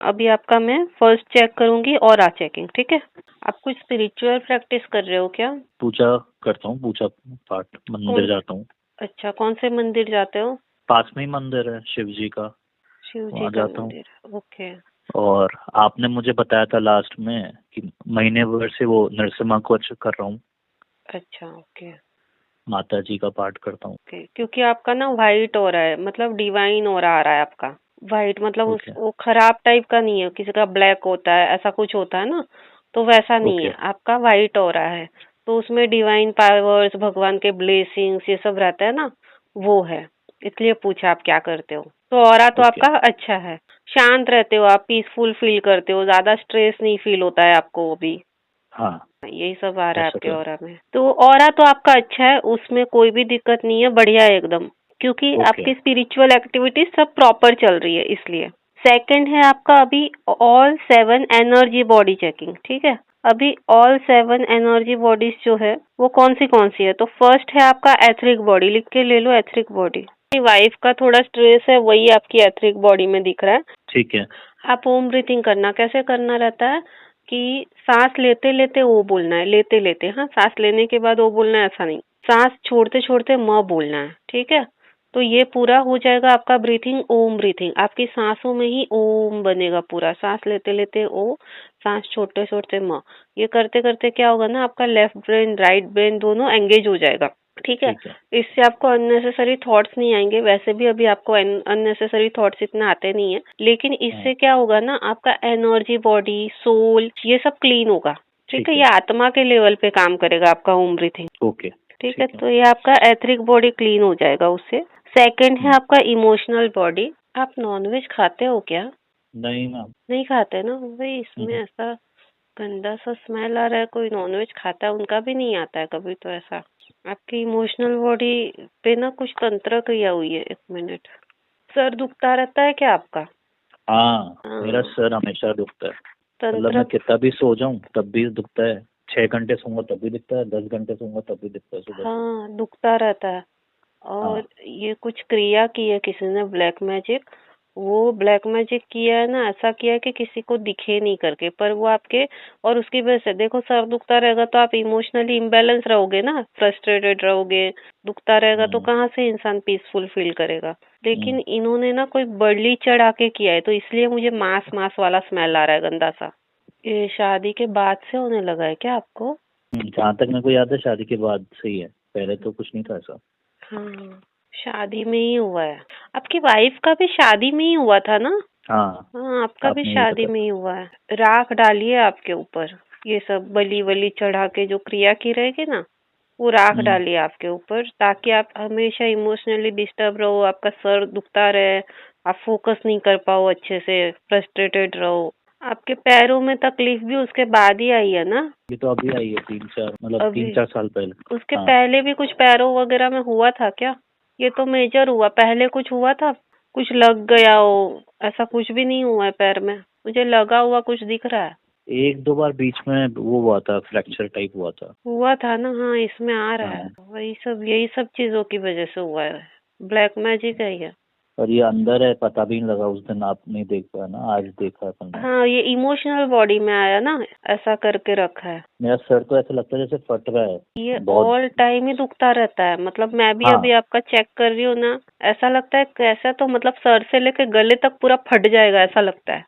अभी आपका मैं फर्स्ट चेक करूंगी और चेकिंग, ठीक है। आप कुछ स्पिरिचुअल प्रैक्टिस कर रहे हो क्या? पूजा करता हूँ, पूजा पाठ, मंदिर जाता हूँ। अच्छा, कौन से मंदिर जाते हो? पास में ही मंदिर है शिव जी का, शिव जी वहाँ का जाता हूँ। मंदिर, ओके। और आपने मुझे बताया था लास्ट में कि महीने भर से वो नरसिम्हा कवच कर रहा हूँ, अच्छा, ओके माता जी का पाठ करता हूँ। ओके। क्योंकि आपका ना वाइट हो रहा है, मतलब डिवाइन हो रहा आ रहा है आपका। वाइट मतलब ओके वो खराब टाइप का नहीं है, किसी का ब्लैक होता है, ऐसा कुछ होता है ना, तो वैसा नहीं ओके है, आपका वाइट हो रहा है। तो उसमें डिवाइन पावर्स, भगवान के ब्लेसिंग्स ये सब रहता है ना, वो है। इसलिए पूछा आप क्या करते हो। तो ऑरा तो ओके। आपका अच्छा है, शांत रहते हो आप, पीसफुल फील करते हो, ज्यादा स्ट्रेस नहीं फील होता है आपको अभी। हाँ, यही सब आ रहा है ऐसा आपके तो है। ऑरा में। तो ऑरा तो आपका अच्छा है, उसमें कोई भी दिक्कत नहीं है, बढ़िया है एकदम। क्योंकि ओके आपकी स्पिरिचुअल एक्टिविटीज सब प्रॉपर चल रही है, इसलिए। सेकंड है आपका अभी ऑल 7 एनर्जी बॉडी चेकिंग, ठीक है। अभी ऑल 7 एनर्जी बॉडीज जो है वो कौन सी है, तो फर्स्ट है आपका एथरिक बॉडी, लिख के ले लो एथरिक बॉडी। वाइफ का थोड़ा स्ट्रेस है, वही आपकी एथरिक बॉडी में दिख रहा है। ठीक है। आप ओम ब्रीथिंग करना, कैसे करना रहता है कि सांस लेते लेते ओ बोलना है, लेते लेते, हाँ, सांस लेने के बाद ओ बोलना है ऐसा नहीं, सांस छोड़ते छोड़ते म बोलना है, ठीक है। तो ये पूरा हो जाएगा आपका ब्रीथिंग, ओम ब्रीथिंग, आपकी सांसों में ही ओम बनेगा पूरा, सांस लेते लेते ओ, सांस छोड़ते छोड़ते म। ये करते करते क्या होगा ना, आपका लेफ्ट ब्रेन राइट ब्रेन दोनों एंगेज हो जाएगा, ठीक है। ठीक है। इससे आपको अननेसेसरी थॉट्स नहीं आएंगे, वैसे भी अभी आपको अननेसेसरी थॉट्स इतना आते नहीं है, लेकिन हाँ, इससे क्या होगा ना, आपका एनर्जी बॉडी, सोल, ये सब क्लीन होगा, ठीक है। ठीक ये है। आत्मा के लेवल पे काम करेगा आपका ओम ब्रीथिंग, ओके। ठीक है। ठीक है। तो ये आपका एथरिक बॉडी क्लीन हो जाएगा उससे। सेकंड है हम्म, आपका इमोशनल बॉडी। आप नॉनवेज खाते हो क्या? नहीं मैम। नहीं खाते ना, भाई इसमें हम्म, ऐसा गंदा सा स्मेल आ रहा है, कोई नॉनवेज खाता है, उनका भी नहीं आता है कभी तो ऐसा। आपकी इमोशनल बॉडी पे ना कुछ तंत्र क्रिया हुई है, 1 मिनट। सर दुखता रहता है क्या आपका? हाँ, मेरा हाँ, सर हमेशा दुखता है। मतलब तंत्र, मैं कितना भी सो जाऊं तब भी दुखता है। 6 घंटे सोऊंगा तब भी दिखता है, 10 घंटे सोऊंगा तब भी दिखता है सुबह से। हाँ दुखता रहता है। और हाँ। ये कुछ क्रिया की है किसी ने, ब्लैक मैजिक, वो ब्लैक मैजिक किया है ना, ऐसा किया है कि किसी को दिखे नहीं करके, पर वो आपके, और उसकी वजह से देखो सर दुखता रहेगा तो आप इमोशनली इम्बैलेंस रहोगे ना, फ्रस्ट्रेटेड रहोगे, दुखता रहेगा तो हम्म, कहाँ से इंसान पीसफुल फील करेगा। हम्म, लेकिन इन्होंने ना कोई बलि चढ़ा के किया है, तो इसलिए मुझे मांस मांस वाला स्मेल आ रहा है गंदा सा। ये शादी के बाद से होने लगा है क्या आपको? जहाँ तक मेरे को याद है शादी के बाद से ही है, पहले तो कुछ नहीं था ऐसा। हाँ, शादी में ही हुआ है। आपकी वाइफ का भी शादी में ही हुआ था ना? हाँ, हाँ, आपका भी आपने यही शादी में बताया ही हुआ है। राख डालिए आपके ऊपर, ये सब बलि वली चढ़ा के जो क्रिया की रहेगी ना, वो राख था। डालिए आपके ऊपर, ताकि आप हमेशा इमोशनली डिस्टर्ब रहो, आपका सर दुखता रहे, आप फोकस नहीं कर पाओ अच्छे से, फ्रस्ट्रेटेड रहो। आपके पैरों में तकलीफ भी उसके बाद ही आई है ना? ये तो अभी आई है, 3-4, मतलब तीन अभी चार साल पहले। उसके हाँ। पहले भी कुछ पैरों वगैरह में हुआ था क्या? ये तो मेजर हुआ, पहले कुछ हुआ था? कुछ लग गया हो, ऐसा कुछ भी नहीं हुआ है पैर में, मुझे लगा हुआ कुछ दिख रहा है। 1-2 बार बीच में वो हुआ था, फ्रैक्चर टाइप हुआ था। हुआ था ना, हाँ इसमें आ रहा है, हाँ। वही सब, यही सब चीजों की वजह से हुआ है, ब्लैक मैजिक है ये। और ये अंदर है, पता भी नहीं लगा उस दिन, आप नहीं देख पाया ना, आज देखा है अपन ने। हाँ, ये इमोशनल बॉडी में आया ना, ऐसा करके रखा है। मेरा सर तो ऐसा लगता है जैसे फट रहा है ये बहुत। ऑल टाइम ही दुखता रहता है, मतलब मैं भी हाँ। अभी आपका चेक कर रही हूँ ना, ऐसा लगता है कैसा, तो मतलब सर से लेके गले तक पूरा फट जाएगा ऐसा लगता हाँ,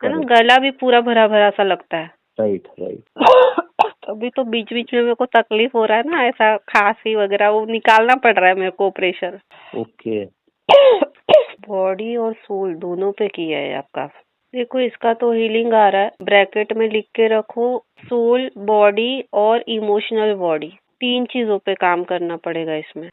है ना, करेक्ट। गला भी पूरा भरा भरा सा लगता है। Right, right. अभी तो बीच बीच में मेरे को तकलीफ हो रहा है ना, ऐसा खांसी वगैरह, वो निकालना पड़ रहा है मेरे को प्रेशर। ओके। बॉडी और सोल दोनों पे किया है आपका। देखो इसका तो हीलिंग आ रहा है, ब्रैकेट में लिख के रखो, सोल, बॉडी और इमोशनल बॉडी, 3 चीजों पे काम करना पड़ेगा इसमें।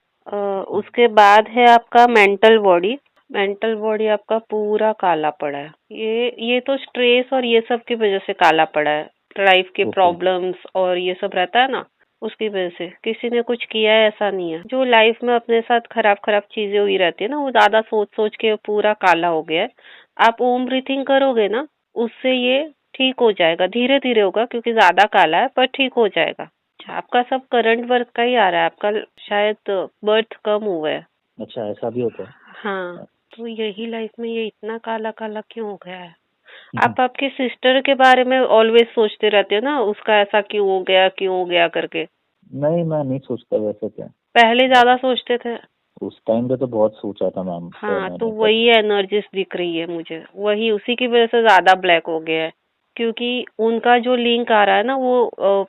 उसके बाद है आपका मेंटल बॉडी। मेंटल बॉडी आपका पूरा काला पड़ा है, ये तो स्ट्रेस और ये सब की वजह से काला पड़ा है, लाइफ के ओके। प्रॉब्लम्स और ये सब रहता है ना, उसकी वजह से। किसी ने कुछ किया है ऐसा नहीं है, जो लाइफ में अपने साथ खराब खराब चीजें हुई रहती है ना, वो ज्यादा सोच सोच के पूरा काला हो गया है। आप ओम ब्रीथिंग करोगे ना, उससे ये ठीक हो जाएगा, धीरे धीरे होगा क्योंकि ज्यादा काला है, पर ठीक हो जाएगा। अच्छा, आपका सब करंट वर्क का ही आ रहा है, आपका शायद बर्थ कम हुआ है। अच्छा, ऐसा भी होता है। हाँ, तो यही लाइफ में ये इतना काला काला क्यों हो गया है? आप आपकी सिस्टर के बारे में ऑलवेज सोचते रहते हो ना, उसका ऐसा क्यों हो गया करके। नहीं, मैं नहीं सोचता वैसे क्या। पहले ज्यादा सोचते थे। उस टाइम पे तो बहुत सोचा था मैम, पर हाँ, तो मैंने वही एनर्जीज दिख रही है मुझे, वही उसी की वजह से ज्यादा ब्लैक हो गया है। क्योंकि उनका जो लिंक आ रहा है ना वो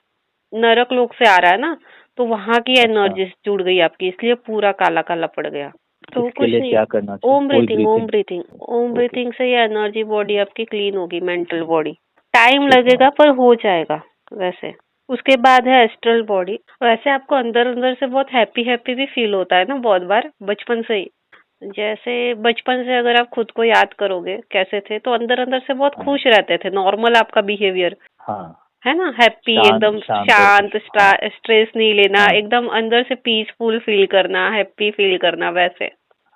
नरक लोक से आ रहा है ना, तो वहां की अच्छा, एनर्जीज जुड़ गई आपकी, इसलिए पूरा काला काला पड़ गया। तो इसके कुछ लिए नहीं, क्या करना चाहिए? ओम फुल ब्रीथिंग, ओम ब्रीथिंग। ब्रीथिंग, ओम ओके, ब्रीथिंग से ये एनर्जी बॉडी आपकी क्लीन होगी, मेंटल बॉडी। टाइम ठीक है मैम। लगेगा पर हो जाएगा वैसे। उसके बाद है एस्ट्रल बॉडी। वैसे आपको अंदर अंदर से बहुत हैप्पी हैप्पी भी फील होता है ना, बहुत बार बचपन से ही। जैसे बचपन से अगर आप खुद को याद करोगे कैसे थे, तो अंदर अंदर से बहुत हाँ, खुश रहते थे, नॉर्मल आपका बिहेवियर हाँ, है ना, हैप्पी शांत एकदम शांत और शांत, खुश, हाँ, स्ट्रेस नहीं लेना, हाँ, एकदम अंदर से पीसफुल फील करना, हैप्पी फील करना वैसे।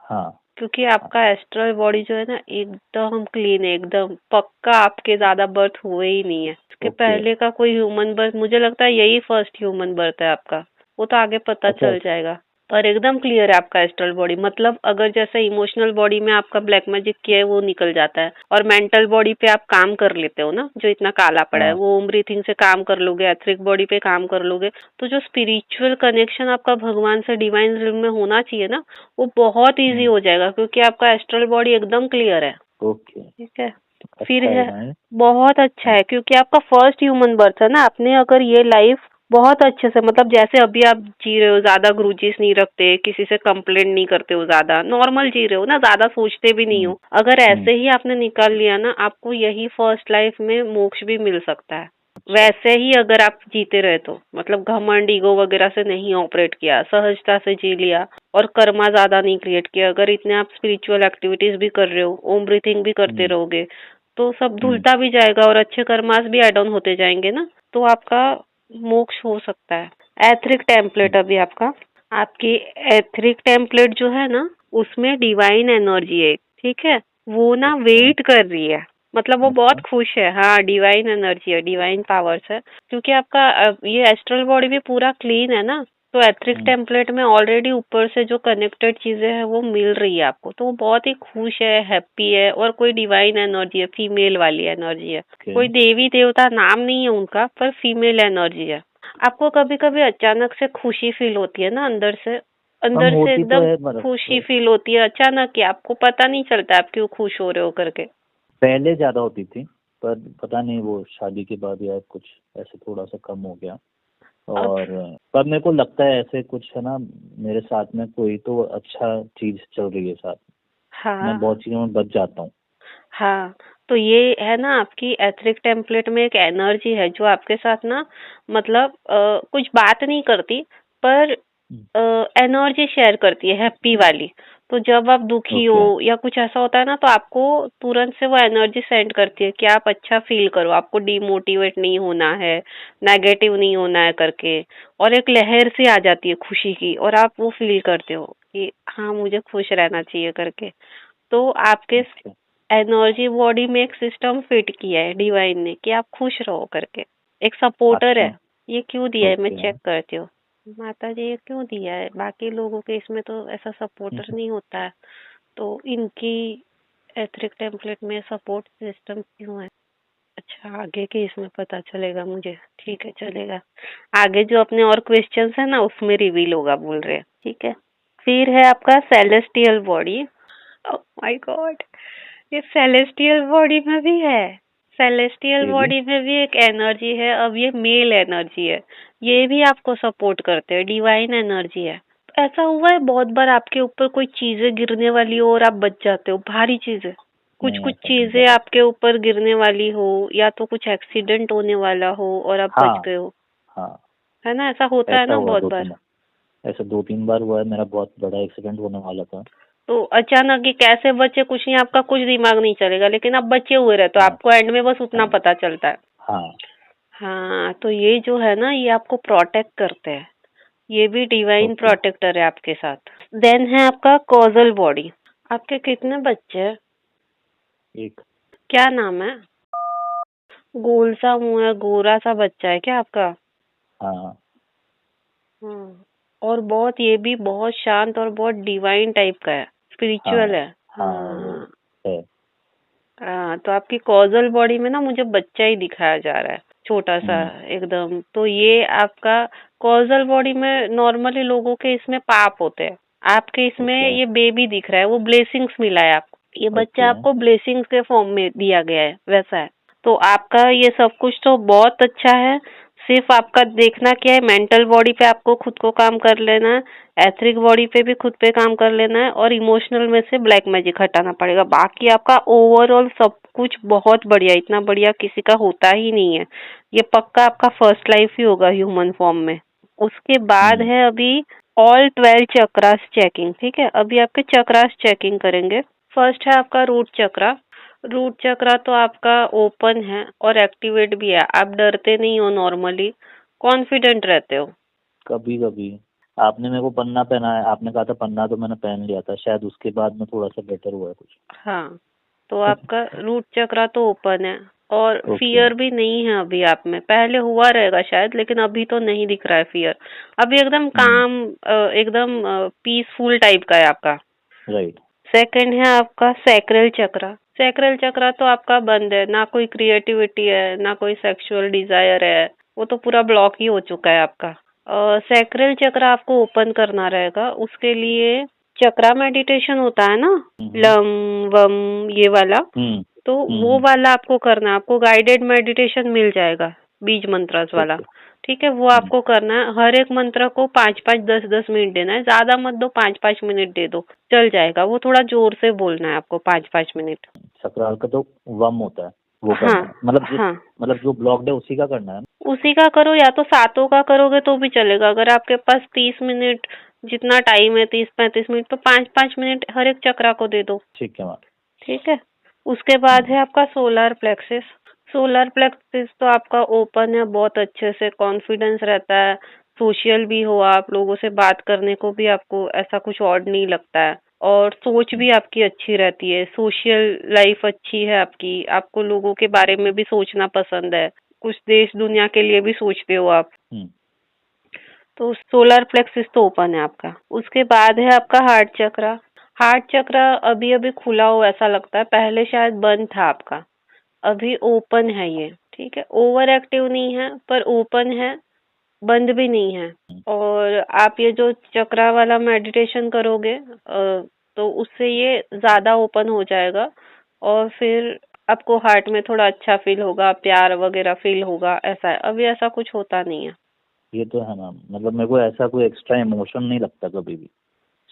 हाँ, क्योंकि हाँ, आपका एस्ट्रल बॉडी जो है ना एकदम क्लीन है, एकदम पक्का आपके ज्यादा बर्थ हुए ही नहीं है। इसके ओके। पहले का कोई ह्यूमन बर्थ मुझे लगता है यही फर्स्ट ह्यूमन बर्थ है आपका। वो तो आगे पता अच्छा, चल जाएगा। पर एकदम क्लियर है आपका एस्ट्रल बॉडी, मतलब अगर जैसे इमोशनल बॉडी में आपका ब्लैक मैजिक किया है वो निकल जाता है, और मेंटल बॉडी पे आप काम कर लेते हो ना, जो इतना काला पड़ा है हाँ, वो ओम ब्रीथिंग से काम कर लोगे, एथरिक बॉडी पे काम कर लोगे, तो जो स्पिरिचुअल कनेक्शन आपका भगवान से डिवाइन रिल्म में होना चाहिए ना, वो बहुत इजी हम्म, हो जाएगा, क्योंकि आपका एस्ट्रल बॉडी एकदम क्लियर है। ओके, ठीक है। फिर अच्छा है है, ना ये? बहुत अच्छा हाँ, है, क्योंकि आपका फर्स्ट ह्यूमन बर्थ है ना, आपने अगर ये लाइफ बहुत अच्छे से, मतलब जैसे अभी आप जी रहे हो, ज्यादा ग्रूजेस नहीं रखते, किसी से कंप्लेंट नहीं करते हो, ज्यादा नॉर्मल जी रहे हो ना, ज्यादा सोचते भी नहीं हम्म, हो, अगर हम्म, ऐसे ही आपने निकाल लिया ना, आपको यही फर्स्ट लाइफ में मोक्ष भी मिल सकता है। अच्छा, वैसे ही अगर आप जीते रहे तो, मतलब घमंड ईगो वगैरह से नहीं ऑपरेट किया, सहजता से जी लिया, और कर्मा ज्यादा नहीं क्रिएट किया, अगर इतने आप स्पिरिचुअल एक्टिविटीज भी कर रहे हो, ओम ब्रीथिंग भी करते हम्म, रहोगे, तो सब हम्म, धुलता भी जाएगा और अच्छे कर्मास भी एड ऑन होते जाएंगे ना, तो आपका मोक्ष हो सकता है। एथरिक टेम्पलेट हम्म, अभी आपका, आपकी एथरिक टेम्पलेट जो है ना, उसमें डिवाइन एनर्जी है, ठीक है, वो ना ओके, वेट कर रही है, मतलब वो बहुत अच्छा, खुश है। हाँ, डिवाइन एनर्जी है, डिवाइन पावर्स है, क्योंकि आपका ये एस्ट्रल बॉडी भी पूरा क्लीन है ना, तो एथरिक हम्म, टेम्पलेट में ऑलरेडी ऊपर से जो कनेक्टेड चीजें हैं वो मिल रही है आपको, तो वो बहुत ही खुश है, हैप्पी है, और कोई डिवाइन एनर्जी है, फीमेल वाली एनर्जी है। ओके। कोई देवी देवता नाम नहीं है उनका, पर फीमेल एनर्जी है। आपको कभी कभी अचानक से खुशी फील होती है ना अंदर से, हम अंदर से होती तो एकदम है मतलब खुशी फील होती है अचानक ही, आपको पता नहीं चलता आप क्यों खुश हो रहे हो करके। पहले ज्यादा होती थी, पर पता नहीं वो शादी के बाद या कुछ ऐसे थोड़ा सा कम हो गया। अब और पर मेरे को लगता है ऐसे कुछ है ना, मेरे साथ में कोई तो अच्छा चीज चल रही है साथ। मैं हाँ, बहुत चीजों में बच जाता हूँ। हाँ, तो ये है ना आपकी एथरिक टेम्पलेट में एक एनर्जी है जो आपके साथ ना, मतलब कुछ बात नहीं करती, पर हम्म, एनर्जी शेयर करती है, हैप्पी वाली। तो जब आप दुखी हो ओके, या कुछ ऐसा होता है ना, तो आपको तुरंत से वो एनर्जी सेंड करती है कि आप अच्छा फील करो, आपको डिमोटिवेट नहीं होना है, नेगेटिव नहीं होना है करके, और एक लहर सी आ जाती है खुशी की, और आप वो फील करते हो कि हाँ मुझे खुश रहना चाहिए करके। तो आपके ओके, एनर्जी बॉडी में एक सिस्टम फिट किया है डिवाइन ने कि आप खुश रहो करके, एक सपोर्टर है। अच्छा, ये क्यों दिया है मैं ओके, चेक करती हूँ। माता जी ये क्यों दिया है, बाकी लोगों के इसमें तो ऐसा सपोर्टर नहीं होता है, तो इनकी एथरिक टेम्पलेट में सपोर्ट सिस्टम क्यों है। अच्छा, आगे के इसमें पता चलेगा मुझे, ठीक है चलेगा। आगे जो अपने और क्वेश्चंस है ना उसमें रिवील होगा बोल रहे हैं, ठीक है। फिर है आपका celestial body. Oh my God, ये सेलेस्टियल बॉडी में भी है। सेलेस्टियल ये भी, बॉडी में भी एक एनर्जी है, अब ये मेल एनर्जी है, ये भी आपको सपोर्ट करते हैं, डिवाइन एनर्जी है। तो ऐसा हुआ है बहुत बार आपके ऊपर कोई चीजें गिरने वाली हो और आप बच जाते हो, भारी चीजें, कुछ नहीं कुछ ऐसा नहीं चीजें करा। आपके ऊपर गिरने वाली हो, या तो कुछ एक्सीडेंट होने वाला हो और आप बच हाँ, गए हो, हाँ, है ना, ऐसा होता है ऐसा ना हुआ बहुत दो तीन बार। बार। ऐसा 2-3 बार हुआ है, मेरा बहुत बड़ा एक्सीडेंट होने वाला था। तो अचानक ही कैसे बचे कुछ नहीं, आपका कुछ दिमाग नहीं चलेगा, लेकिन आप बचे हुए रहते हो, हाँ, आपको एंड में बस उतना हाँ, पता चलता है। हाँ, हाँ, तो ये जो है ना ये आपको प्रोटेक्ट करते हैं, ये भी डिवाइन ओके, प्रोटेक्टर है आपके साथ। देन है आपका कॉजल बॉडी। आपके कितने बच्चे हैं, एक, क्या नाम है। गोल सा मुंह है, गोरा सा बच्चा है क्या आपका। हाँ, हम्म, और बहुत, ये भी बहुत शांत और बहुत डिवाइन टाइप का है, हाँ, स्पिरिचुअल है। हाँ, वो हाँ, है। हाँ, तो आपकी कॉजल बॉडी में ना मुझे बच्चा ही दिखाया जा रहा है, छोटा सा एकदम। तो ये आपका कॉजल बॉडी में नॉर्मली लोगों के इसमें पाप होते हैं, आपके इसमें ओके ये बेबी दिख रहा है, वो ब्लेसिंग्स मिला है आपको, ये बच्चा ओके आपको ब्लेसिंग्स के फॉर्म में दिया गया है, वैसा है। तो आपका ये सब कुछ तो बहुत अच्छा है। सिर्फ आपका देखना क्या है, मेंटल बॉडी पे आपको खुद को काम कर लेना है, एथरिक बॉडी पे भी खुद पे काम कर लेना है, और इमोशनल में से ब्लैक मैजिक हटाना पड़ेगा। बाकी आपका ओवरऑल सब कुछ बहुत बढ़िया, इतना बढ़िया किसी का होता ही नहीं है। ये पक्का आपका फर्स्ट लाइफ ही होगा ह्यूमन फॉर्म में। उसके बाद हम्म है अभी ऑल 12 चक्रास चेकिंग। ठीक है, अभी आपके चक्रास चेकिंग करेंगे। फर्स्ट है आपका रूट चक्रा। रूट चक्रा तो आपका ओपन है और एक्टिवेट भी है। आप डरते नहीं हो, नॉर्मली कॉन्फिडेंट रहते हो। कभी कभी आपने मेरे को पन्ना पहनाया, आपने कहा था पन्ना, तो मैंने पहन लिया था, शायद उसके बाद में थोड़ा सा बेटर हुआ है कुछ। हाँ, तो आपका रूट चक्रा तो ओपन है और ओके फियर भी नहीं है अभी आप में। पहले हुआ रहेगा शायद, लेकिन अभी तो नहीं दिख रहा है फियर। अभी एकदम काम, एकदम पीसफुल टाइप का है आपका। राइट सेकंड है आपका सैक्रल चक्रा। सैक्रल चक्रा तो आपका बंद है, ना कोई क्रिएटिविटी है, ना कोई सेक्सुअल डिजायर है, वो तो पूरा ब्लॉक ही हो चुका है आपका। सैक्रल चक्रा आपको ओपन करना रहेगा। उसके लिए चक्रा मेडिटेशन होता है ना, लम वम ये वाला, तो वो वाला आपको करना है। आपको गाइडेड मेडिटेशन मिल जाएगा, बीज मंत्रस वाला। ओके ठीक है, वो आपको करना है। हर एक मंत्र को 5-5 10-10 मिनट देना है, ज्यादा मत दो, 5-5 मिनट दे दो, चल जाएगा। वो थोड़ा जोर से बोलना है आपको, 5-5 मिनट। सकराल का तो वम होता है, वो हाँ करना है, मतलब हाँ, मतलब जो ब्लॉक्ड है उसी का करना है ना? उसी का करो, या तो सातों का करोगे तो भी चलेगा। अगर आपके पास 30 मिनट जितना टाइम है, 30-35 मिनट, तो 5-5 मिनट हर एक चक्रा को दे दो। ठीक है मैम। ठीक है, उसके बाद है आपका सोलर प्लेक्सिस। सोलर प्लेक्सिस तो आपका ओपन है, बहुत अच्छे से कॉन्फिडेंस रहता है। सोशल भी हो आप, लोगों से बात करने को भी आपको ऐसा कुछ ऑड नहीं लगता है, और सोच भी आपकी अच्छी रहती है। सोशल लाइफ अच्छी है आपकी, आपको लोगों के बारे में भी सोचना पसंद है, कुछ देश दुनिया के लिए भी सोचते हो आप। तो सोलर प्लेक्सिस तो ओपन है आपका। उसके बाद है आपका हार्ट चक्रा। हार्ट चक्रा अभी अभी खुला हो ऐसा लगता है, पहले शायद बंद था आपका, अभी ओपन है ये। ठीक है, ओवर एक्टिव नहीं है पर ओपन है, बंद भी नहीं है। और आप ये जो चक्रा वाला मेडिटेशन करोगे तो उससे ये ज्यादा ओपन हो जाएगा, और फिर आपको हार्ट में थोड़ा अच्छा फील होगा, प्यार वगैरह फील होगा। ऐसा है, अभी ऐसा कुछ होता नहीं है। ये तो है मैम, मतलब मेरे को ऐसा कोई एक्स्ट्रा इमोशन नहीं लगता कभी भी,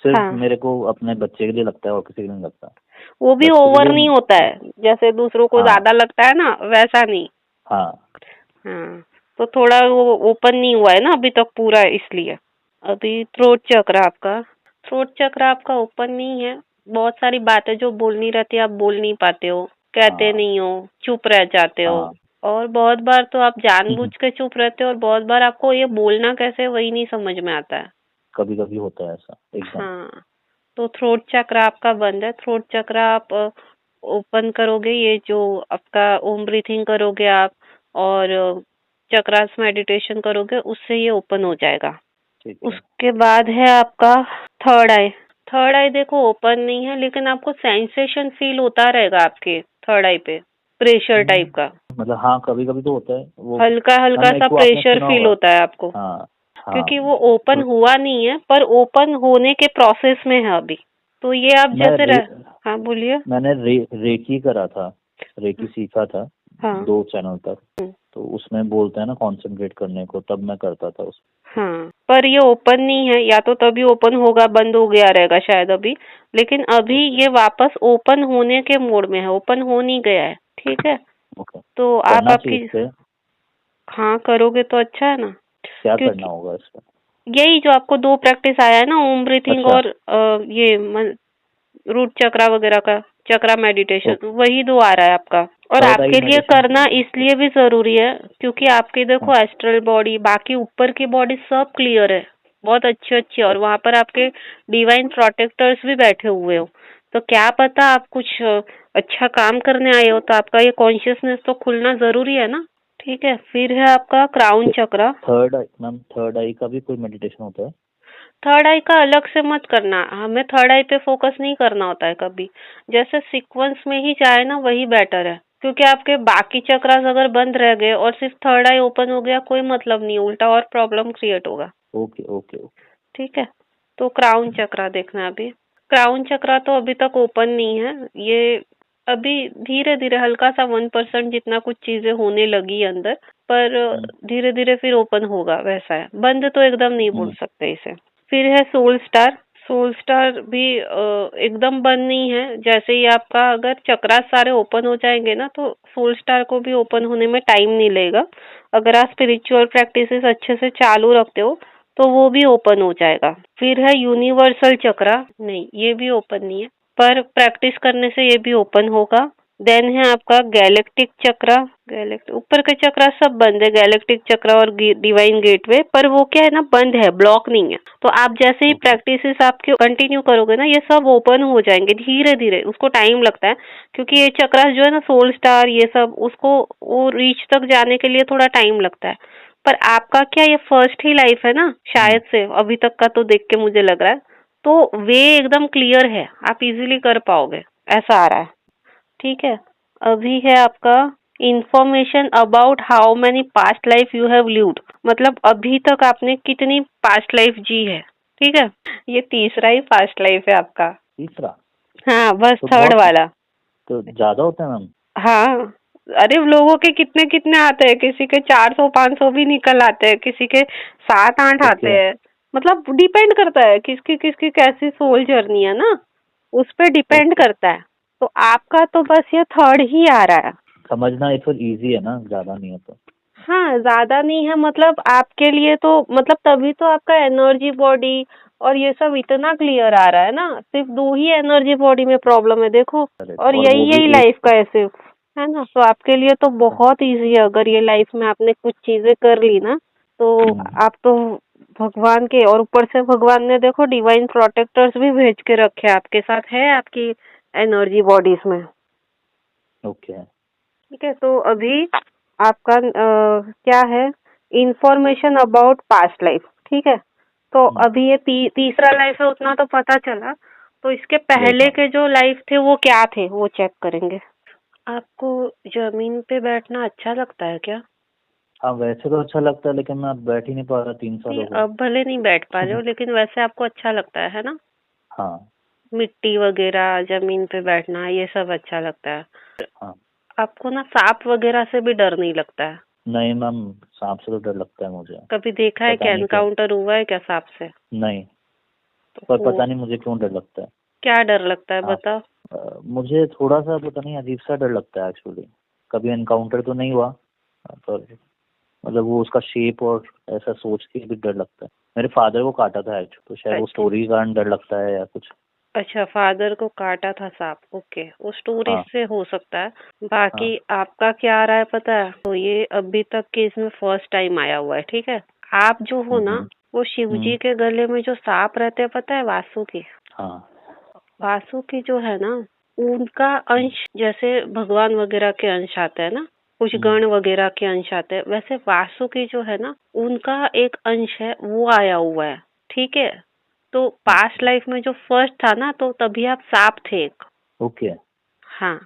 सिर्फ हाँ, मेरे को अपने बच्चे के लिए लगता है और किसी के लिए नहीं लगता। वो भी बच्चे के ओवर लिए। नहीं होता है, जैसे दूसरों को हाँ ज्यादा लगता है ना, वैसा नहीं। हाँ हाँ, तो थोड़ा वो ओपन नहीं हुआ है ना अभी तक पूरा, इसलिए। अभी थ्रोट चक्र आपका, थ्रोट चक्र आपका ओपन नहीं है। बहुत सारी बातें जो बोलनी रहती है आप बोल नहीं पाते हो, कहते हाँ नहीं हो, चुप रह जाते हो। हाँ और बहुत बार तो आप जानबूझ के चुप रहते हो, और बहुत बार आपको ये बोलना कैसे है वही नहीं समझ में आता है। कभी कभी होता है ऐसा एकदम। हाँ, तो थ्रोट चक्र आपका बंद है। थ्रोट चक्र आप ओपन करोगे, ये जो आपका ओम ब्रीथिंग करोगे आप, और चक्रास मेडिटेशन करोगे, उससे ये ओपन हो जाएगा। ठीक है उसके बाद है आपका थर्ड आई। थर्ड आई देखो ओपन नहीं है, लेकिन आपको सेंसेशन फील होता रहेगा आपके थर्ड आई पे, प्रेशर टाइप का, मतलब हाँ कभी कभी तो होता है वो। हल्का हल्का मैम सा एक वो आपने प्रेशर सुना फील होगा। होता है आपको। हाँ हाँ क्योंकि वो ओपन हुआ नहीं है, पर ओपन होने के प्रोसेस में है अभी। तो ये आप मैं जैसे हाँ बोलिए। मैंने रेकी करा था, रेकी सीखा था हाँ 2 चैनल तक, तो उसमें बोलते हैं ना कंसंट्रेट करने को, तब मैं करता था उस। हाँ, पर ये ओपन नहीं है, या तो तभी ओपन होगा, बंद हो गया रहेगा शायद अभी। लेकिन अभी ये वापस ओपन होने के मोड में है, ओपन हो नहीं गया है। ठीक है, ओके, तो आप करना चाहिए आपकी, इस पे? हाँ करोगे तो अच्छा है ना। क्या करना क्योंकि होगा इस पे? यही जो आपको 2 प्रैक्टिस आया है ना, ओम ब्रीथिंग अच्छा और ये रूट चक्रा वगैरह का चक्रा मेडिटेशन, ओके। वही 2 आ रहा है आपका। और थर्ड आई आपके लिए मेडिटेशन। करना इसलिए भी जरूरी है क्योंकि आपकी हाँ देखो एस्ट्रल बॉडी, बाकी ऊपर की बॉडी सब क्लियर है, बहुत अच्छी अच्छी, और वहां पर आपके डिवाइन प्रोटेक्टर्स भी बैठे हुए हो। तो क्या पता आप कुछ अच्छा काम करने आए हो, तो आपका ये कॉन्शियसनेस तो खुलना जरूरी है ना। ठीक है, फिर है आपका क्राउन चक्रा। थर्ड आई मैम, थर्ड आई का भी कोई मेडिटेशन होता है? थर्ड आई का अलग से मत करना, हमें थर्ड आई पे फोकस नहीं करना होता है कभी। जैसे सीक्वेंस में ही जाए ना वही बेटर है, क्योंकि आपके बाकी चक्रास अगर बंद रह गए और सिर्फ थर्ड आई ओपन हो गया कोई मतलब नहीं, उल्टा और प्रॉब्लम क्रिएट होगा। Okay okay okay. ठीक है, तो क्राउन चक्रा देखना अभी। क्राउन चक्रा तो अभी तक ओपन नहीं है, ये अभी धीरे धीरे हल्का सा 1% जितना कुछ चीजें होने लगी अंदर, पर धीरे धीरे फिर ओपन होगा, वैसा है। बंद तो एकदम नहीं बोल सकते इसे। फिर है सोल स्टार। सोल स्टार भी एकदम बंद नहीं है, जैसे ही आपका अगर चक्रा सारे ओपन हो जाएंगे ना तो सोल स्टार को भी ओपन होने में टाइम नहीं लगेगा। अगर आप स्पिरिचुअल प्रैक्टिसेस अच्छे से चालू रखते हो तो वो भी ओपन हो जाएगा। फिर है यूनिवर्सल चक्रा, नहीं ये भी ओपन नहीं है, पर प्रैक्टिस करने से ये भी ओपन होगा। देन है आपका गैलेक्टिक चक्रा। ऊपर के चक्रा सब बंद है, गैलेक्टिक चक्रा और डिवाइन गेटवे, पर वो क्या है ना, बंद है, ब्लॉक नहीं है। तो आप जैसे ही प्रैक्टिसेस आपके कंटिन्यू करोगे ना, ये सब ओपन हो जाएंगे धीरे धीरे। उसको टाइम लगता है, क्योंकि ये चक्रा जो है ना, सोल स्टार ये सब, उसको वो रीच तक जाने के लिए थोड़ा टाइम लगता है। पर आपका क्या ये फर्स्ट ही लाइफ है ना, शायद से अभी तक का तो देख के मुझे लग रहा है, तो वे एकदम क्लियर है, आप इजीली कर पाओगे, ऐसा आ रहा है। ठीक है, अभी है आपका information about how many past life you have lived, मतलब अभी तक आपने कितनी पास्ट लाइफ जी है। ठीक है, ये तीसरा ही पास्ट लाइफ है आपका। तीसरा? हाँ, बस तो थर्ड वाला। तो ज्यादा होता है मैम? हाँ, अरे लोगों के कितने कितने आते हैं, किसी के 400-500 भी निकल आते हैं, किसी के 7-8 आते हैं। मतलब डिपेंड करता है किसकी किसकी कैसी सोल जर्नी है ना, उस पर डिपेंड करता है। तो आपका तो बस ये थर्ड ही आ रहा है। समझना ये फिर इजी है ना, ज्यादा नहीं है तो? हाँ, ज्यादा नहीं है, मतलब आपके लिए तो, मतलब तभी तो आपका एनर्जी बॉडी और ये सब इतना क्लियर आ रहा है ना। सिर्फ 2 ही एनर्जी बॉडी में प्रॉब्लम है देखो, और वो यही भी लाइफ का है सिर्फ, है ना। तो आपके लिए तो बहुत इजी है, अगर ये लाइफ में आपने कुछ चीजें कर ली ना तो आप तो भगवान के, और ऊपर से भगवान ने देखो डिवाइन प्रोटेक्टर्स भी भेज के रखे हैं आपके साथ, है आपकी एनर्जी बॉडीज में। ओके। ठीक है, तो अभी आपका क्या है, इंफॉर्मेशन अबाउट पास्ट लाइफ। ठीक है, तो अभी ये तीसरा लाइफ है, उतना तो पता चला। तो इसके पहले के जो लाइफ थे वो क्या थे, वो चेक करेंगे। आपको जमीन पे बैठना अच्छा लगता है क्या? हाँ वैसे तो अच्छा लगता है, लेकिन मैं अब बैठ ही नहीं पा रहा 3 साल नहीं, हो गए। अब भले नहीं बैठ पा रहे हो, लेकिन वैसे आपको अच्छा लगता है ना? हाँ मिट्टी वगैरह, जमीन पे बैठना, ये सब अच्छा लगता है। हाँ। आपको ना सांप वगैरह से भी डर नहीं लगता है? नहीं मैम, सांप से तो डर लगता है मुझे। कभी देखा है पता क्या, नहीं क्यों। एनकाउंटर हुआ है क्या सांप से? नहीं, पर तो पता नहीं मुझे क्यों डर लगता है। क्या डर लगता है हाँ, बताओ? मुझे थोड़ा सा पता नहीं अजीब सा डर लगता है एक्चुअली। कभी एनकाउंटर तो नहीं हुआ, पर मतलब वो उसका शेप और ऐसा सोच के भी डर लगता है। मेरे फादर को काटा था एक्चुअली, तो शायद वो अच्छा स्टोरी के कारण डर लगता है या कुछ। अच्छा, फादर को काटा था सांप, ओके, वो स्टोरी हाँ से हो सकता है। बाकी हाँ। आपका क्या आ रहा है पता है, तो ये अभी तक के इसमें फर्स्ट टाइम आया हुआ है। ठीक है, आप जो हो ना, वो शिव जी के गले में जो सांप रहते हैं पता है, वासुकी। हाँ वासुकी जो है ना, उनका अंश, जैसे भगवान वगैरह के अंश आते हैं ना, कुछ गण वगैरह के अंश आते हैं, वैसे वासुकी जो है ना, उनका एक अंश है, वो आया हुआ है। ठीक है, तो पास्ट लाइफ में जो फर्स्ट था ना, तो तभी आप सांप थे एक। ओके। हाँ,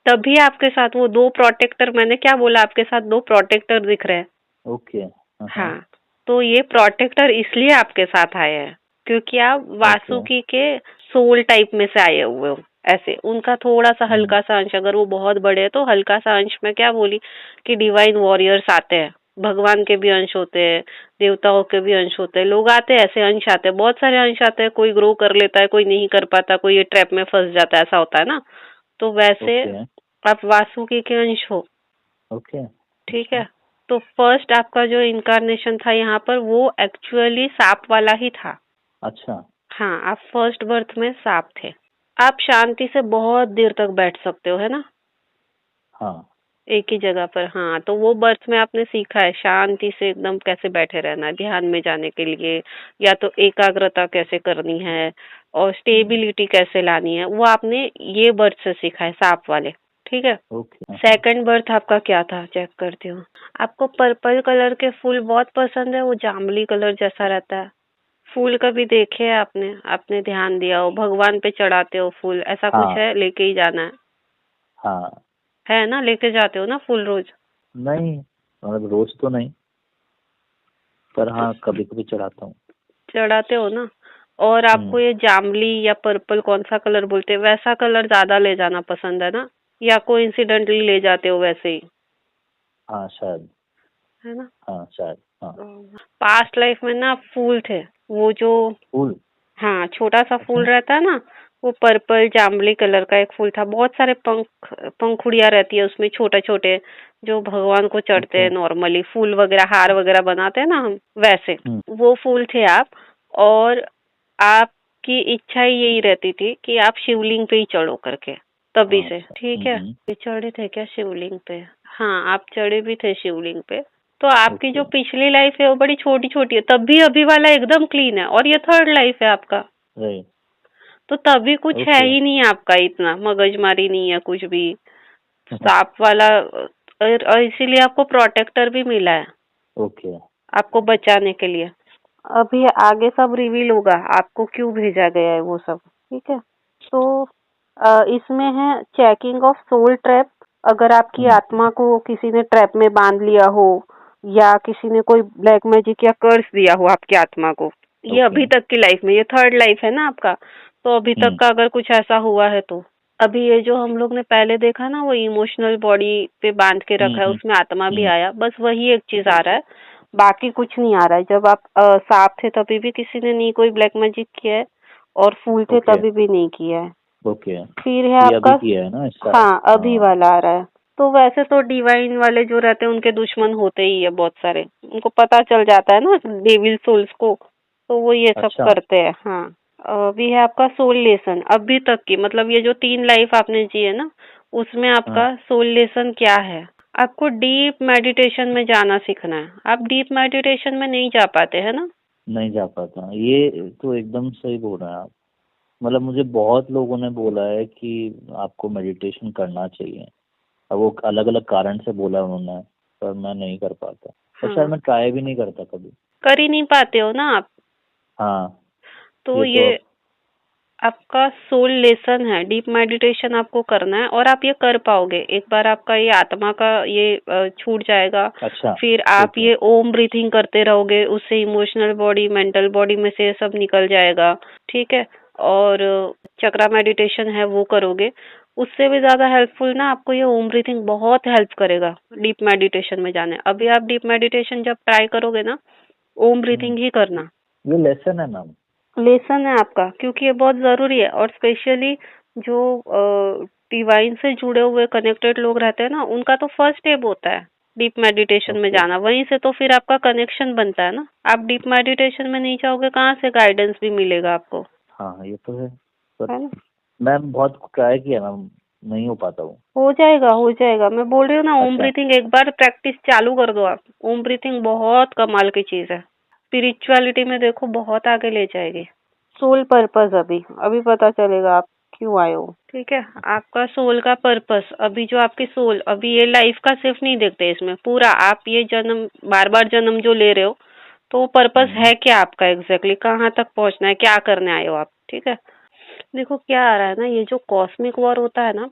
तभी आपके साथ वो 2 प्रोटेक्टर, मैंने क्या बोला, आपके साथ 2 प्रोटेक्टर दिख रहे हैं। ओके। हाँ, तो ये प्रोटेक्टर इसलिए आपके साथ आए हैं क्योंकि आप वासुकी के सोल टाइप में से आए हुए हो। ऐसे उनका थोड़ा सा हल्का सा अंश, अगर वो बहुत बड़े हैं तो हल्का सा अंश में क्या बोली कि डिवाइन वॉरियर्स आते हैं, भगवान के भी अंश होते हैं, देवताओं के भी अंश होते हैं, लोग आते हैं, ऐसे अंश आते हैं, बहुत सारे अंश आते हैं। कोई ग्रो कर लेता है, कोई नहीं कर पाता, कोई ये ट्रैप में फंस जाता है, ऐसा होता है ना। तो वैसे आप वासुकी के अंश हो। ओके। ठीक है, तो फर्स्ट आपका जो इनकारनेशन था यहाँ पर, वो एक्चुअली सांप वाला ही था। अच्छा। हाँ, आप फर्स्ट बर्थ में सांप थे। आप शांति से बहुत देर तक बैठ सकते हो, है ना, हाँ एक ही जगह पर। हाँ, तो वो बर्थ में आपने सीखा है शांति से एकदम कैसे बैठे रहना है ध्यान में जाने के लिए, या तो एकाग्रता कैसे करनी है और स्टेबिलिटी कैसे लानी है, वो आपने ये बर्थ से सीखा है, सांप वाले। ठीक है, ओके। सेकंड बर्थ आपका क्या था, चेक करती हूँ। आपको पर्पल कलर के फूल बहुत पसंद है, वो जामुनी कलर जैसा रहता है। फूल कभी देखे है आपने? आपने ध्यान दिया हो, भगवान पे चढ़ाते हो फूल, ऐसा कुछ हाँ है? लेके ही जाना हाँ। है ना? लेके जाते हो ना फूल रोज? नहीं मतलब रोज तो नहीं, पर हाँ कभी कभी चढ़ाता हूँ। चढ़ाते हो ना? और आपको ये जामली या पर्पल, कौन सा कलर बोलते हैं, वैसा कलर ज्यादा ले जाना पसंद है ना? या कोइंसिडेंटली ले जाते हो वैसे ही, हाँ शायद। है ना? हाँ शायद। हाँ। पास्ट लाइफ में ना फूल थे, वो जो, फूल। हाँ, छोटा सा फूल अच्छा। रहता है ना, वो पर्पल जामुनी कलर का एक फूल था। बहुत सारे पंखुड़ियां रहती है उसमें, छोटे छोटे, जो भगवान को चढ़ते ओके। हैं नॉर्मली, फूल वगैरह हार वगैरह बनाते हैं ना हम, वैसे वो फूल थे आप। और आपकी इच्छा ही यही रहती थी कि आप शिवलिंग पे ही चढ़ो करके, तभी से, अच्छा। ठीक है? ये चढ़े थे क्या शिवलिंग पे? हाँ, आप चढ़े भी थे शिवलिंग पे। तो आपकी जो ओके। पिछली लाइफ है वो बड़ी छोटी छोटी है, तब भी अभी वाला एकदम क्लीन है, और ये थर्ड लाइफ है आपका, राइट। तो तभी कुछ है ओके। ही नहीं आपका, इतना मगजमारी नहीं है कुछ भी, सांप वाला। और इसीलिए आपको प्रोटेक्टर भी मिला है, ओके। आपको बचाने के लिए। अभी आगे सब रिवील होगा आपको क्यों भेजा गया है वो सब, ठीक है? तो इसमें है चेकिंग ऑफ सोल ट्रैप। अगर आपकी आत्मा को किसी ने ट्रैप में बांध लिया हो, या किसी ने कोई ब्लैक मैजिक या कर्स दिया हो आपकी आत्मा को, ये ओके। अभी तक की लाइफ में, ये थर्ड लाइफ है ना आपका, तो अभी तक का अगर कुछ ऐसा हुआ है तो। अभी ये जो हम लोग ने पहले देखा ना, वो इमोशनल बॉडी पे बांध के रखा है, उसमें आत्मा भी आया, बस वही एक चीज आ रहा है, बाकी कुछ नहीं आ रहा है। जब आप सांप थे तभी भी किसी ने नहीं कोई ब्लैक मैजिक किया है, और फूल थे ओके। तभी भी नहीं किया है। ओके। फिर है ये अभी आपका, किया है ना इसका। हाँ, अभी हाँ। वाला आ रहा है। तो वैसे तो डिवाइन वाले जो रहते हैं उनके दुश्मन होते ही है बहुत सारे, उनको पता चल जाता है ना डेविल सोल्स को, तो वो ये सब अच्छा। करते हैं। हाँ, अभी है आपका सोल लेसन, अभी तक की, मतलब ये जो 3 लाइफ आपने जी है ना, उसमें हाँ। आपका सोल लेसन क्या है? आपको डीप मेडिटेशन में जाना सीखना है। आप डीप मेडिटेशन में नहीं जा पाते है ना? नहीं जा पाता, ये तो एकदम सही बोल रहे हैं आप। मतलब मुझे बहुत लोगों ने बोला है कि आपको मेडिटेशन करना चाहिए, अब वो अलग अलग कारण से बोला उन्होंने, पर मैं नहीं कर पाता, और शायद हाँ, मैं ट्राई भी नहीं करता कभी। कर ही नहीं पाते हो ना आप। हाँ। तो ये तो ये आपका सोल लेसन है, डीप मेडिटेशन आपको करना है, और आप ये कर पाओगे एक बार आपका ये आत्मा का ये छूट जाएगा। अच्छा। फिर आप ओके। ये ओम ब्रीथिंग करते रहोगे, उससे इमोशनल बॉडी, मेंटल बॉडी में से ये सब निकल जाएगा, ठीक है? और चक्रा मेडिटेशन है वो करोगे, उससे भी ज्यादा हेल्पफुल ना आपको ये ओम ब्रीथिंग बहुत हेल्प करेगा डीप मेडिटेशन में जाने। अभी आप डीप मेडिटेशन जब ट्राई करोगे ना, ओम ब्रीथिंग ही करना। ये लेसन है मैम। लेसन है आपका, क्योंकि ये बहुत जरूरी है, और स्पेशली जो डिवाइन से जुड़े हुए कनेक्टेड लोग रहते हैं ना, उनका तो फर्स्ट स्टेप होता है डीप मेडिटेशन में ओके। जाना, वहीं से तो फिर आपका कनेक्शन बनता है ना। आप डीप मेडिटेशन में नहीं जाओगे, कहाँ से गाइडेंस भी मिलेगा आपको, हाँ ये तो है, पर है ना? मैम बहुत ट्राई किया मैम, नहीं हो पाता वो। हो जाएगा, हो जाएगा, मैं बोल रही हूँ ना, ओम अच्छा। ब्रीथिंग एक बार प्रैक्टिस चालू कर दो आप। ओम ब्रीथिंग बहुत कमाल की चीज है, स्पिरिचुअलिटी में देखो बहुत आगे ले जाएगी। सोल पर्पस अभी अभी पता चलेगा आप क्यों आए हो, ठीक है? आपका सोल का पर्पस, अभी जो आपकी सोल, अभी ये लाइफ का सिर्फ नहीं देखते इसमें, पूरा आप ये जन्म, बार बार जन्म जो ले रहे हो, तो पर्पस है क्या आपका, एग्जैक्टली कहाँ तक पहुंचना है, क्या करने आए हो आप, ठीक है? देखो क्या आ रहा है ना, ये जो कॉस्मिक वॉर होता है ना,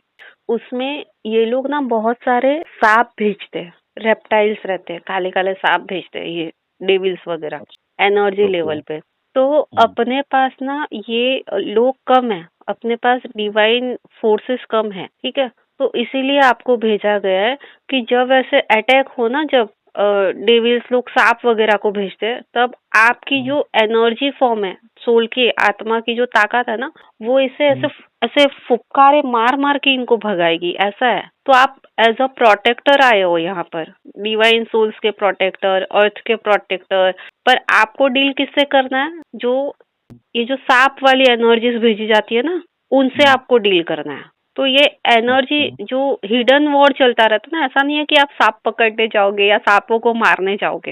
उसमें ये लोग ना बहुत सारे सांप भेजते हैं, रेप्टाइल्स रहते हैं, काले काले सांप भेजते हैं, ये डेविल्स वगैरह, एनर्जी ओके। लेवल पे। तो अपने पास ना ये लोग कम है, अपने पास डिवाइन फोर्सेस कम है, ठीक है? तो इसीलिए आपको भेजा गया है कि जब ऐसे अटैक हो ना, जब डेविल्स लोग सांप वगैरह को भेजते हैं, तब आपकी जो एनर्जी फॉर्म है, सोल की, आत्मा की जो ताकत है ना, वो इसे ऐसे ऐसे फुफकारे मार मार के इनको भगाएगी, ऐसा है। तो आप एज अ प्रोटेक्टर आए हो यहाँ पर, डिवाइन सोल्स के प्रोटेक्टर, अर्थ के प्रोटेक्टर। पर आपको डील किससे करना है? जो ये जो सांप वाली एनर्जीज भेजी जाती है ना, उनसे आपको डील करना है। तो ये एनर्जी अच्छा। जो हिडन वॉर चलता रहता है ना, ऐसा नहीं है कि आप सांप पकड़ने जाओगे या सांपों को मारने जाओगे,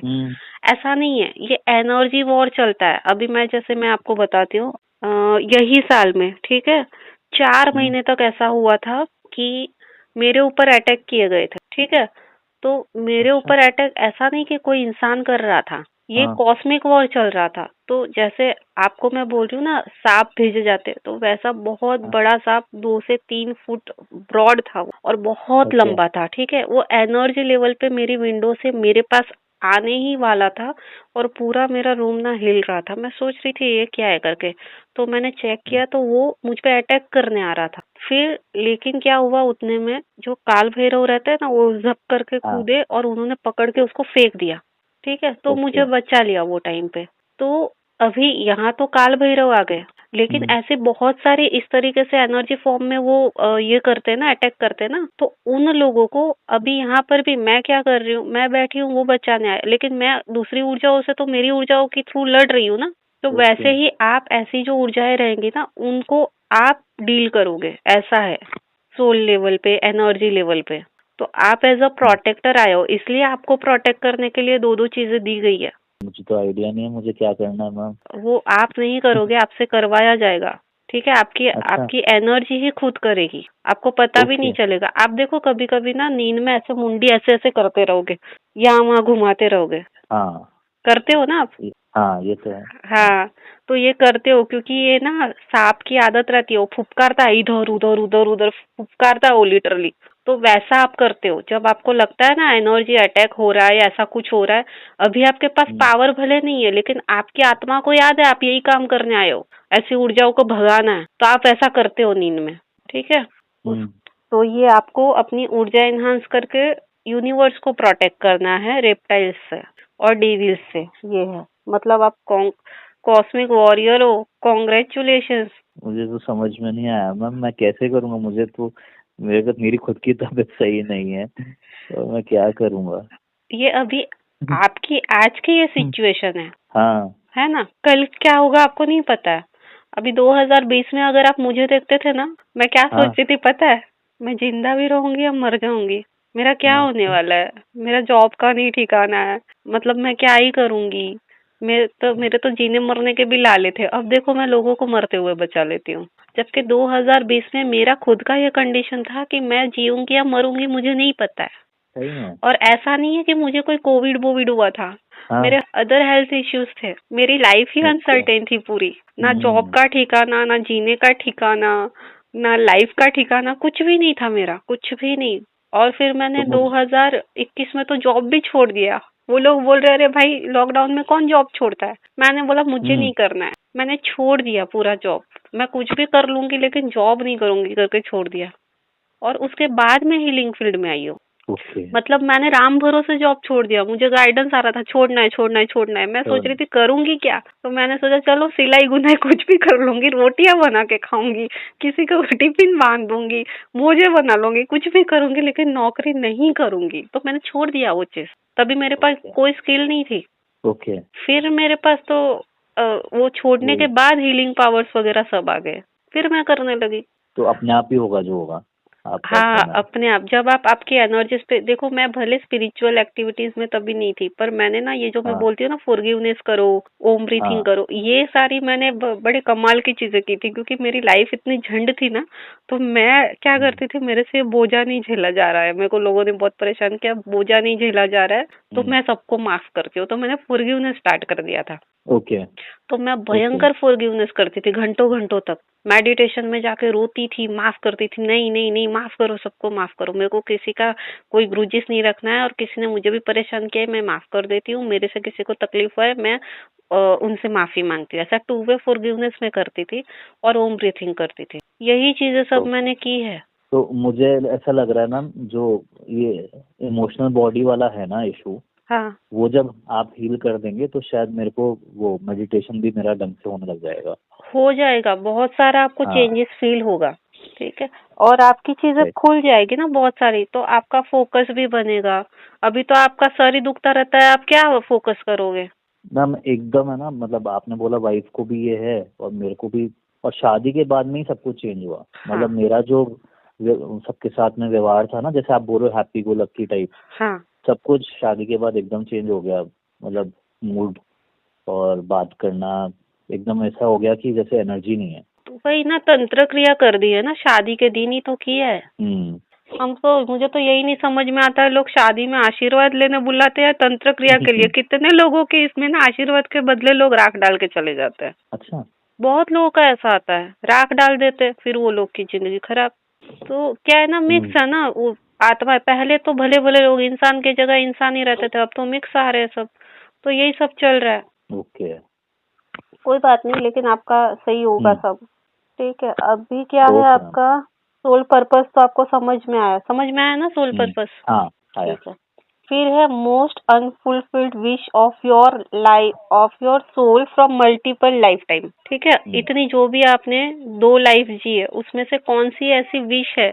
ऐसा नहीं है। ये एनर्जी वॉर चलता है। अभी मैं आपको बताती हूँ, यही साल में, ठीक है, 4 महीने तक ऐसा हुआ था कि मेरे ऊपर अटैक किए गए थे, ठीक है? तो मेरे अच्छा। ऊपर अटैक ऐसा नहीं कि कोई इंसान कर रहा था, ये हाँ कॉस्मिक वॉर चल रहा था। तो जैसे आपको मैं बोल रही हूँ ना, सांप भेजे जाते, तो वैसा बहुत हाँ, बड़ा सांप 2 से 3 फुट ब्रॉड था वो, और बहुत ओके लंबा था। ठीक है, वो एनर्जी लेवल पे मेरी विंडो से मेरे पास आने ही वाला था, और पूरा मेरा रूम ना हिल रहा था। मैं सोच रही थी ये क्या है करके, तो मैंने चेक किया तो वो मुझ पे अटैक करने आ रहा था। फिर लेकिन क्या हुआ, उतने में जो काल भैरव रहते हैं ना, वो झप करके हाँ कूदे और उन्होंने पकड़ के उसको फेंक दिया। ठीक है, तो ओके मुझे बचा लिया वो टाइम पे। तो अभी यहाँ तो काल भैरव आ गए, लेकिन हम्म, ऐसे बहुत सारे इस तरीके से एनर्जी फॉर्म में वो ये करते हैं ना, अटैक करते हैं ना, तो उन लोगों को अभी यहाँ पर भी मैं क्या कर रही हूँ, मैं बैठी हूँ, वो बचाने आए, लेकिन मैं दूसरी ऊर्जाओं से तो मेरी ऊर्जाओं के थ्रू लड़ रही हूँ ना। तो ओके वैसे ही आप ऐसी जो ऊर्जाएं रहेंगी ना, उनको आप डील करोगे, ऐसा है। सोल लेवल पे, एनर्जी लेवल पे। तो आप एज अ हाँ। प्रोटेक्टर आए हो, इसलिए आपको प्रोटेक्ट करने के लिए दो दो चीजें दी गई है। मुझे तो आइडिया नहीं है मुझे क्या करना है मैम। वो आप नहीं करोगे, आपसे करवाया जाएगा। ठीक है, आपकी अच्छा आपकी एनर्जी ही खुद करेगी, आपको पता भी नहीं ओके चलेगा। आप देखो, कभी कभी ना नींद में ऐसे मुंडी ऐसे ऐसे करते रहोगे, यहाँ वहाँ घुमाते रहोगे, हाँ करते हो ना आप? हाँ ये तो है। हाँ हाँ, तो ये करते हो क्योंकि ये ना सांप की आदत रहती है, वो फुफकारता है इधर उधर उधर उधर, फुफकारता है वो लिटरली। तो वैसा आप करते हो जब आपको लगता है ना एनर्जी अटैक हो रहा है या ऐसा कुछ हो रहा है। अभी आपके पास हम्म, पावर भले नहीं है, लेकिन आपकी आत्मा को याद है आप यही काम करने आए हो, ऐसी ऊर्जाओं को भगाना है, तो आप ऐसा करते हो नींद में। ठीक है, हम्म, तो ये आपको अपनी ऊर्जा एनहांस करके यूनिवर्स को प्रोटेक्ट करना है रेप्टाइल्स से और डेविल्स से। ये है, मतलब आप कॉस्मिक वॉरियर हो, कॉन्ग्रेचुलेशंस। मुझे तो समझ में नहीं आया मैम मैं कैसे करूँगा मुझे तो मेरे को मेरी खुद की तबीयत सही नहीं है तो मैं क्या करूँगा। ये अभी आपकी आज की ये सिचुएशन हाँ है ना? कल क्या होगा आपको नहीं पता है। अभी 2020 में अगर आप मुझे देखते थे ना, मैं क्या हाँ सोचती थी पता है? मैं जिंदा भी रहूंगी या मर जाऊंगी, मेरा क्या हाँ होने वाला है? मेरा जॉब का नहीं ठिकाना है, मतलब मैं क्या ही करूंगी। मेरे तो जीने मरने के भी लाले थे, अब देखो मैं लोगों को मरते हुए बचा लेती हूँ। जबकि 2020 में मेरा खुद का ये कंडीशन था कि मैं जीऊंगी या मरूंगी मुझे नहीं पता है। सही में और ऐसा नहीं है कि मुझे कोई कोविड वोविड हुआ था, हाँ मेरे अदर हेल्थ इश्यूज थे, मेरी लाइफ ही ओके अनसर्टेन थी पूरी। ना जॉब हम्म का ठिकाना, ना जीने का ठिकाना, ना लाइफ का ठिकाना, कुछ भी नहीं था मेरा, कुछ भी नहीं। और फिर तो मैंने मुझे 2021 में तो जॉब भी छोड़ दिया। वो लोग बोल रहे अरे भाई लॉकडाउन में कौन जॉब छोड़ता है, मैंने बोला मुझे हम्म नहीं करना है, मैंने छोड़ दिया पूरा जॉब। मैं कुछ भी कर लूंगी लेकिन जॉब नहीं करूंगी करके छोड़ दिया। और उसके बाद में हीलिंग फील्ड में आई हूँ। ओके मतलब मैंने राम भरोसे जॉब छोड़ दिया, मुझे गाइडेंस आ रहा था छोड़ना है छोड़ना है छोड़ना है, मैं सोच श्योर रही थी करूंगी क्या, तो मैंने सोचा चलो सिलाई बुनाई कुछ भी कर लूंगी, रोटियां बना के खाऊंगी, किसी को टिफिन बांध दूंगी, मोजे बना लूंगी, कुछ भी करूंगी लेकिन नौकरी नहीं करूंगी। तो मैंने छोड़ दिया वो चीज। तभी मेरे पास ओके कोई स्किल नहीं थी। ओके फिर मेरे पास तो वो छोड़ने वो के बाद हीलिंग पावर्स वगैरह सब आ गए, फिर मैं करने लगी। तो अपने आप ही होगा जो होगा आप कर हाँ, देना। अपने आप जब आप आपकी एनर्जीज पे देखो, मैं भले स्पिरिचुअल एक्टिविटीज में तभी नहीं थी, पर मैंने ना ये जो मैं हाँ बोलती हूँ ना फॉरगिवनेस करो, ओम ब्रीथिंग हाँ करो, ये सारी मैंने बड़े कमाल की चीजें की थी, क्योंकि मेरी लाइफ इतनी झंड थी ना। तो मैं क्या हम्म करती थी, मेरे से बोझा नहीं झेला जा रहा है, मेरे को लोगों ने बहुत परेशान किया, बोझा नहीं झेला जा रहा है, तो हम्म, मैं सबको माफ करती हूँ। तो मैंने फॉरगिवनेस स्टार्ट कर दिया था। ओके तो मैं ओके भयंकर फॉरगिवनेस करती थी घंटों घंटों तक। मेडिटेशन में जाके रोती थी, माफ करती थी, नहीं नहीं नहीं माफ करो, सबको माफ करो, मेरे को किसी का कोई ग्रुजिस नहीं रखना है, और किसी ने मुझे भी परेशान किया है मैं माफ कर देती हूँ, मेरे से किसी को तकलीफ हुआ है मैं उनसे माफी मांगती हूँ। ऐसा 2 वे फॉरगिवनेस में करती थी, और ओम ब्रीथिंग करती थी। यही चीजें सब ओके मैंने की है। तो मुझे ऐसा लग रहा है मैम जो ये इमोशनल बॉडी वाला है ना इशू हाँ, वो जब आप हील कर देंगे तो शायद मेरे को वो मेडिटेशन भी मेरा ढंग से होने लग जाएगा। हो जाएगा, बहुत सारा आपको हाँ चेंजेस फील होगा। ठीक है, और आपकी चीजें राइट खुल जाएगी ना बहुत सारी, तो आपका फोकस भी बनेगा। अभी तो आपका सर ही दुखता रहता है, आप क्या फोकस करोगे? मैम एकदम है ना मतलब आपने बोला वाइफ को भी ये है और मेरे को भी और शादी के बाद में ही सब कुछ चेंज हुआ। हाँ, मतलब मेरा जो सबके साथ में व्यवहार था ना जैसे आप बोल रहे हो हैप्पी गो लक्की टाइप हाँ, सब कुछ शादी के बाद एकदम चेंज हो गया। मतलब मूड और बात करना एकदम ऐसा हो गया कि जैसे एनर्जी नहीं है। तो वही ना, तंत्र क्रिया कर दी है ना, शादी के दिन ही तो किया है। हम्म मुझे तो यही नहीं समझ में आता है, लोग शादी में आशीर्वाद लेने बुलाते हैं तंत्र क्रिया के लिए, कितने लोगों के इसमें ना आशीर्वाद के बदले लोग राख डाल के चले जाते हैं। अच्छा। बहुत लोगों का ऐसा आता है, राख डाल देते, फिर वो लोग की जिंदगी खराब। तो क्या है ना, मिक्स है ना वो आत्मा। पहले तो भले भले लोग इंसान की जगह इंसान ही रहते थे, अब तो मिक्स आ रहे हैं सब, तो यही सब चल रहा है। ओके। कोई बात नहीं, लेकिन आपका सही होगा सब। ठीक है, अभी क्या है ओके मैम। आपका सोल पर्पस, तो आपको समझ में आया ना सोल पर्पस? हाँ आया। ठीक है। फिर है most unfulfilled wish of your life, of your soul from multiple life time. ठीक है, इतनी जो भी आपने 2 लाइफ जी है, उसमें से कौन सी ऐसी विश है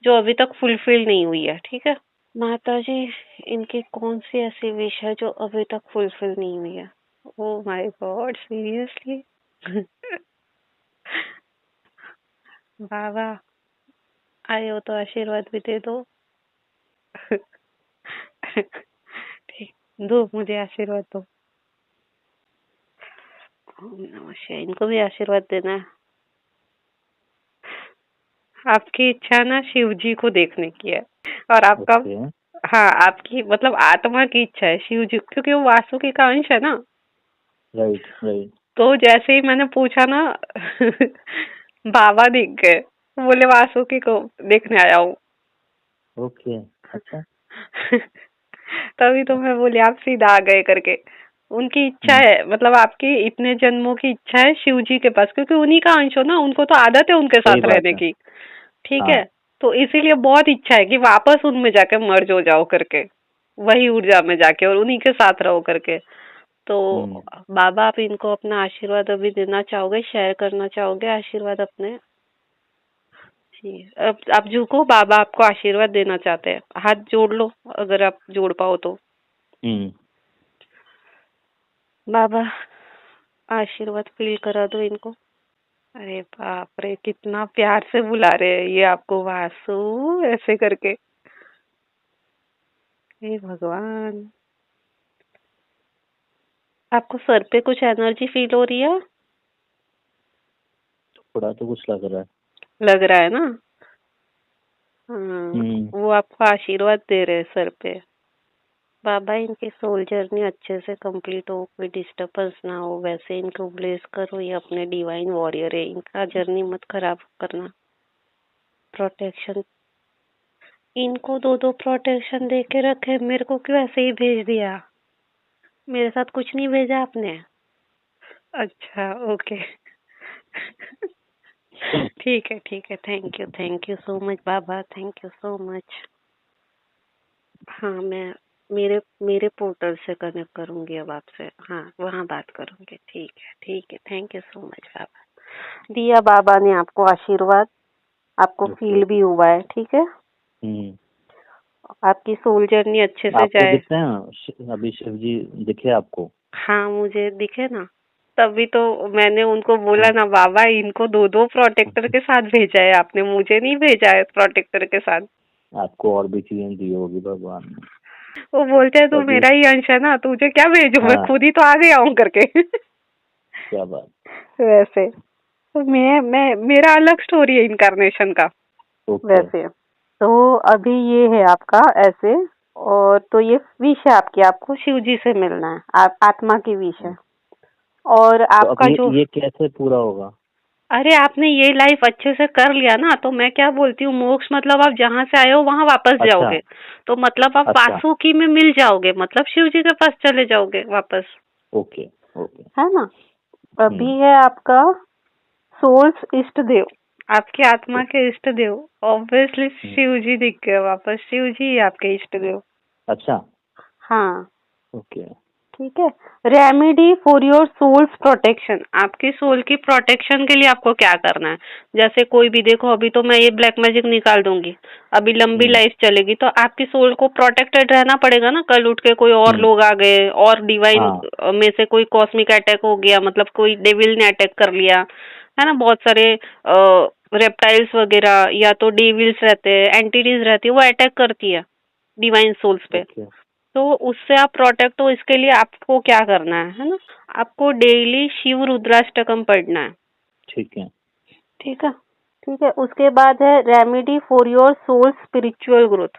जो अभी तक फुलफिल नहीं हुई है? ठीक है माता जी, इनकी कौन सी ऐसी विश है जो अभी तक फुलफिल नहीं हुई है? Oh my god, seriously? बाबा आए हो तो आशीर्वाद भी दे दो। ठीक, दो मुझे आशीर्वाद दो। ओम नमः शिवाय, इनको भी आशीर्वाद देना है। आपकी इच्छा ना शिव जी को देखने की है, और आपका हाँ, आपकी मतलब आत्मा की इच्छा है शिव जी, क्योंकि वो वासुकी का अंश है ना। Right right. तो जैसे ही मैंने पूछा ना बाबा दिख गए, बोले वासुकी को देखने आया हूँ। ओके। अच्छा। तभी तो मैं बोली आप सीधा आ गए करके। उनकी इच्छा है, मतलब आपकी इतने जन्मों की इच्छा है शिव जी के पास, क्योंकि उन्हीं का अंश हो ना, उनको तो आदत है उनके सही साथ बात रहने है। की। ठीक हाँ। है, तो इसीलिए बहुत इच्छा है कि वापस उनमें जाके मर्ज हो जाओ करके, वही ऊर्जा में जाके, और उन्हीं के साथ रहो करके। तो बाबा, आप इनको अपना आशीर्वाद अभी देना चाहोगे, शेयर करना चाहोगे आशीर्वाद अपने? जी, अब आप झुको, बाबा आपको आशीर्वाद देना चाहते हैं, हाथ जोड़ लो अगर आप जोड़ पाओ तो। बाबा आशीर्वाद फील करा दो इनको। अरे बाप रे, कितना प्यार से बुला रहे हैं ये आपको, वासु ऐसे करके। हे भगवान, आपको सर पे कुछ एनर्जी फील हो रही है? थोड़ा तो कुछ लग रहा है। लग रहा है ना? वो आपको आशीर्वाद दे रहे हैं सर पे। बाबा इनकी सोल जर्नी अच्छे से कंप्लीट हो, कोई डिस्टर्बेंस ना हो, वैसे इनको ब्लेस करो, ये अपने डिवाइन वॉरियर है, इनका जर्नी मत खराब करना। प्रोटेक्शन, इनको 2-2 प्रोटेक्शन दे के रखे, मेरे को क्यों ऐसे ही भेज दिया? मेरे साथ कुछ नहीं भेजा आपने? अच्छा, ओके। ठीक है, thank you so much Baba, thank you so much. हाँ, मैं मेरे मेरे पोर्टल से कनेक्ट करूंगी अब आपसे, हाँ वहाँ बात करूंगी। ठीक है, थैंक यू सो मच बाबा। दिया बाबा ने आपको आशीर्वाद, आपको फील भी हुआ है। ठीक है, आपकी सोल जर्नी अच्छे से आपको जाए। दिखते हैं अभी शिव जी दिखे आपको? हाँ, मुझे दिखे ना, तभी तो मैंने उनको बोला ना बाबा, इनको 2-2 प्रोटेक्टर के साथ भेजा है आपने, मुझे नहीं भेजा है प्रोटेक्टर के साथ। आपको और भी चीजें दी होगी भगवान ने। वो बोलते हैं तू तभी। मेरा ही अंश है ना, तुझे क्या भेजूं, मैं हाँ। खुद ही तो आ गया हूँ करके। क्या बात। वैसे तो मैं मेरा अलग स्टोरी है इनकारनेशन का। वैसे तो अभी ये है आपका ऐसे, और तो ये विश है आपकी, आपको शिव जी से मिलना है, आप आत्मा की विश है। और तो आपका अब जो ये कैसे पूरा होगा? अरे आपने ये लाइफ अच्छे से कर लिया ना, तो मैं क्या बोलती हूँ, मोक्ष मतलब आप जहाँ से आए हो वहाँ वापस अच्छा। जाओगे, तो मतलब आप अच्छा। वासुकी में मिल जाओगे, मतलब शिव जी के पास चले जाओगे वापस। Okay okay. है ना? अभी है आपका सोल्स इष्ट देव, आपकी आत्मा के इष्ट देव, ऑब्वियसली शिव जी दिख गए वापस, शिव जी ही आपके इष्ट देव। अच्छा। हाँ, ओके। ठीक है। Remedy for your soul's protection, आपकी सोल की प्रोटेक्शन के लिए आपको क्या करना है? जैसे कोई भी देखो, अभी तो मैं ये ब्लैक मैजिक निकाल दूंगी, अभी लंबी लाइफ चलेगी, तो आपकी सोल को प्रोटेक्टेड रहना पड़ेगा ना। कल उठ के कोई और लोग आ गए, और डिवाइन में से कोई कॉस्मिक अटैक हो गया, मतलब कोई डेविल ने अटैक कर लिया, है ना। बहुत सारे रेप्टाइल्स वगैरह या तो डेविल्स रहते हैं, एंटिटीज रहती है, वो अटैक करती है डिवाइन सोल्स पे। तो उससे आप प्रोटेक्ट हो, इसके लिए आपको क्या करना है ना, आपको डेली शिव रुद्राष्टकम पढ़ना है। ठीक है। ठीक है, ठीक है, उसके बाद है remedy for your soul spiritual growth.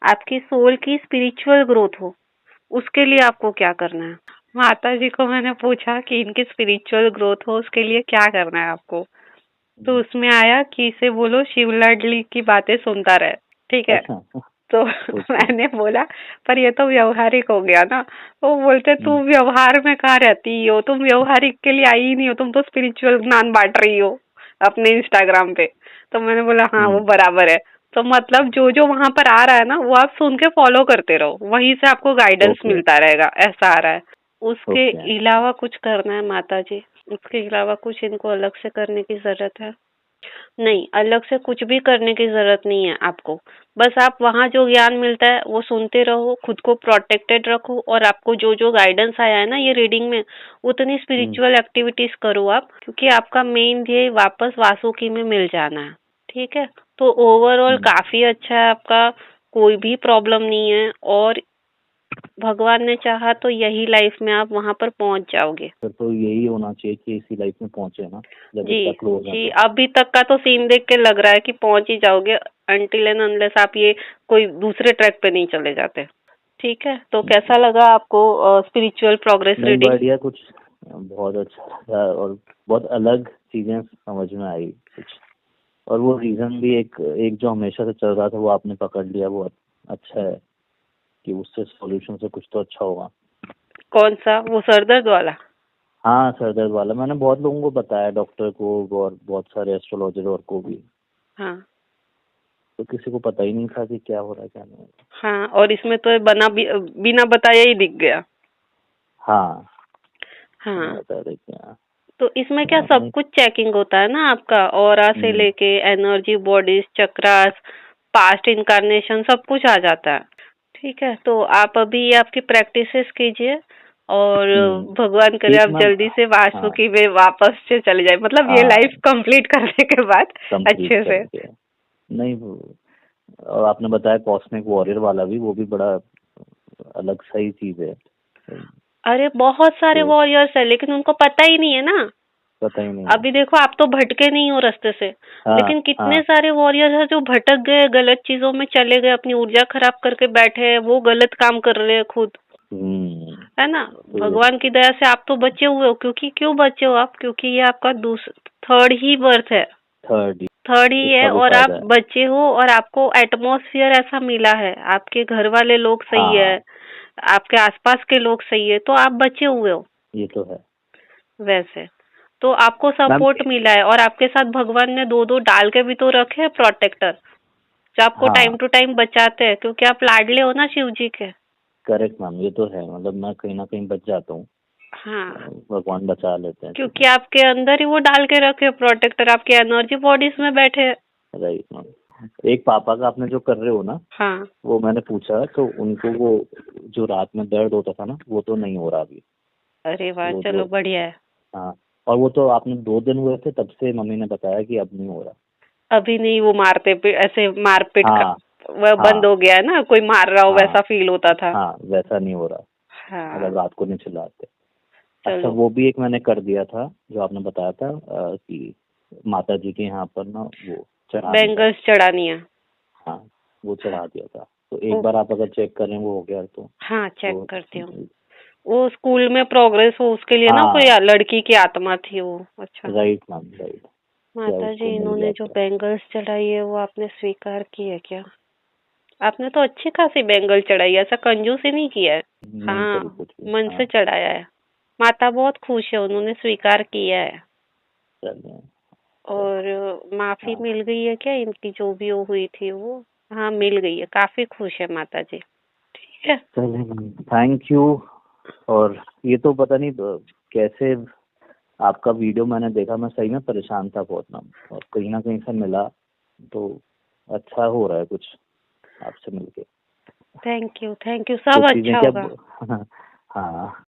आपकी सोल की स्पिरिचुअल ग्रोथ हो, उसके लिए आपको क्या करना है। माता जी को मैंने पूछा कि इनकी स्पिरिचुअल ग्रोथ हो उसके लिए क्या करना है आपको, तो उसमें आया कि इसे बोलो शिव लाडली की बातें सुनता रहे। ठीक है, अच्छा। तो ओके। मैंने बोला पर ये तो व्यवहारिक हो गया ना। वो बोलते तू व्यवहार में कहाँ रहती हो, तुम व्यवहारिक के लिए आई ही नहीं हो, तुम तो स्पिरिचुअल ज्ञान बांट रही हो अपने इंस्टाग्राम पे। तो मैंने बोला हाँ वो बराबर है। तो मतलब जो जो वहां पर आ रहा है ना वो आप सुन के फॉलो करते रहो, वहीं से आपको गाइडेंस ओके। मिलता रहेगा, ऐसा आ रहा है। उसके ओके। अलावा कुछ करना है माता जी, उसके अलावा कुछ इनको अलग से करने की जरूरत है? नहीं, अलग से कुछ भी करने की जरूरत नहीं है आपको। बस आप वहाँ जो ज्ञान मिलता है वो सुनते रहो, खुद को प्रोटेक्टेड रखो, और आपको जो जो गाइडेंस आया है ना ये रीडिंग में, उतनी स्पिरिचुअल एक्टिविटीज करो आप, क्योंकि आपका मेन ध्येय वापस वासुकी में मिल जाना है। ठीक है, तो ओवरऑल काफी अच्छा है आपका, कोई भी प्रॉब्लम नहीं है, और भगवान ने चाहा तो यही लाइफ में आप वहां पर पहुंच जाओगे। फिर तो यही होना चाहिए कि इसी लाइफ में पहुंचे ना, जब जी इतना क्लोज है जी, तो। अभी तक का तो सीन देख के लग रहा है कि पहुंच ही जाओगे, अनटिल एंड अनलेस आप ये कोई दूसरे ट्रैक पे नहीं चले जाते। ठीक है, तो कैसा लगा आपको स्पिरिचुअल प्रोग्रेस नहीं, रीडिंग? बढ़िया, कुछ बहुत अच्छा लगा और बहुत अलग चीजें समझ में आई कुछ। और वो रीजन भी एक एक जो हमेशा से चल रहा था वो आपने पकड़ लिया, वो अच्छा है कि उससे सॉल्यूशन से कुछ तो अच्छा होगा। कौन सा, वो सरदर्द वाला? हाँ, सर दर्द वाला मैंने बहुत लोगों को बताया, डॉक्टर को और बहुत सारे एस्ट्रोलॉजर और को भी, हाँ तो किसी को पता ही नहीं था कि क्या हो रहा है क्या नहीं हो हाँ, और इसमें तो बिना बताया ही दिख गया। रहा। हाँ, मैं हाँ, बता रही थी। हाँ, तो इसमें क्या हाँ, सब नहीं। कुछ चेकिंग होता है ना आपका, ऑरा से हम्म, लेके energy, bodies, chakras, past incarnation, सब कुछ आ जाता है। ठीक है, तो आप अभी ये आपकी प्रैक्टिसेस कीजिए, और हम्म। भगवान करे एक आप मैम, जल्दी से हाँ, वासुकी में वापस से चले जाए, मतलब ये हाँ, लाइफ कंप्लीट करने के बाद कंप्लीट अच्छे से। करके। नहीं और आपने बताया कॉस्मिक वॉरियर वाला भी, वो भी बड़ा अलग सही चीज है। अरे बहुत सारे तो वॉरियर्स है लेकिन उनको पता ही नहीं है ना। पता ही नहीं है। अभी देखो आप तो भटके नहीं हो रास्ते से, हाँ, लेकिन कितने हाँ। सारे वॉरियर्स हैं जो भटक गए, गलत चीजों में चले गए, अपनी ऊर्जा खराब करके बैठे हैं, वो गलत काम कर रहे हैं खुद, हम्म। है ना। तो ये भगवान की दया से आप तो बचे हुए हो, क्योंकि क्यों बचे हो आप, क्योंकि ये आपका थर्ड ही बर्थ है, थर्ड, थर्ड ही है, इसका भी और आप फायदा है। बचे हो, और आपको एटमॉस्फेयर ऐसा मिला है, आपके घर वाले लोग सही है, हाँ, आपके आसपास के लोग सही है, तो आप बचे हुए हो। ये तो है वैसे तो आपको मैम। सपोर्ट मिला है, और आपके साथ भगवान ने दो दो डाल के भी तो रखे हैं प्रोटेक्टर, जो आपको टाइम हाँ, टू टाइम बचाते हैं, क्योंकि आप लाडले हो ना शिव जी के। करेक्ट मैम, ये तो है, मतलब मैं कहीं ना कहीं बच जाता हूँ। हाँ, भगवान बचा लेते हैं क्योंकि चीजें। आपके अंदर ही वो डाल के रखे प्रोटेक्टर, आपके एनर्जी बॉडीज में बैठे हैं। Right ma'am. एक पापा का आपने जो कर रहे हो ना, हाँ, वो मैंने पूछा तो उनको वो जो रात में दर्द होता था ना, वो तो नहीं हो रहा अभी। अरे वाह, वो जो, चलो बढ़िया है। हाँ, और वो तो आपने 2 दिन हुए थे तब से मम्मी ने बताया कि अब नहीं हो रहा। अभी नहीं, वो मारते पे ऐसे मारपीट का हाँ, वह बंद हाँ, हो गया है ना, कोई मार रहा हो हाँ, वैसा फील होता था। हाँ, वैसा नहीं हो रहा। हाँ, मतलब रात को नहीं चिल्लाते। अच्छा, चलो, वो भी एक मैंने कर दिया था जो आपने बताया था कि माता जी के यहाँ पर ना वो चढ़ाने का। बैंगल्स चढ़ानी है। हाँ, वो चढ़ा दिया था, तो ओ, एक बार आप अगर चेक करें वो हो गया हाँ चेक तो करती हूँ। वो स्कूल में प्रोग्रेस हो उसके लिए ना, कोई हाँ, लड़की की आत्मा थी वो। अच्छा, राइट मैम, राइट। क्या माता उसको जी मिल इन्होंने गया जो था। बैंगल्स चढ़ाई है वो आपने स्वीकार की है क्या? आपने तो अच्छी खासी बैंगल चढ़ाई है, ऐसा कंजूसी नहीं किया है। नहीं करी हाँ, कुछ भी, मन हाँ। से चढ़ाया है। माता बहुत खुश है, उन्होंने स्वीकार किया है। चलिए। और माफी हाँ, मिल गई है क्या इनकी, जो भी वो हुई थी वो? हाँ मिल गई है, काफी खुश है माता जी। ठीक है। चलिए, थैंक यू। और ये तो पता नहीं कैसे आपका वीडियो मैंने देखा, मैं सही में परेशान था बहुत ना, और कहीं ना कहीं से मिला, तो अच्छा हो रहा है कुछ आपसे मिलके। थैंक यू, थैंक यू, सब कुछ चीजें अच्छा होगा। क्या हाँ,